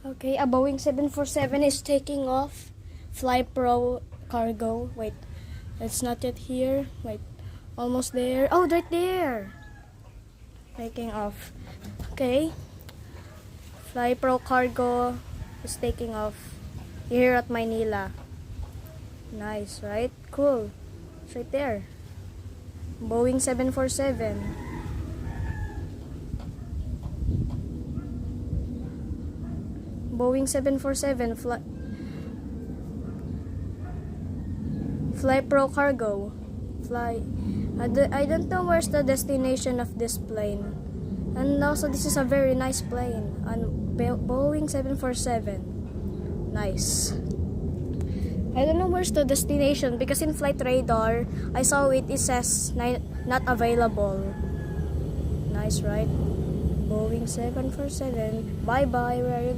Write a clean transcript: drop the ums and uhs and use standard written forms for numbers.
Okay, a Boeing 747 is taking off. Fly Pro cargo. Wait, it's not yet here. Wait, almost there. Oh, right there. Taking off. Okay. Fly Pro cargo is taking off here at Manila. Nice, right? Cool. It's right there. Boeing 747. Boeing 747 Fly Pro cargo. Fly. I don't know where's the destination of this plane. And also this is a very nice plane. Boeing 747. Nice. I don't know where's the destination because in flight radar I saw it says not available. Nice, right? Boeing 747. Bye bye. Where are you going?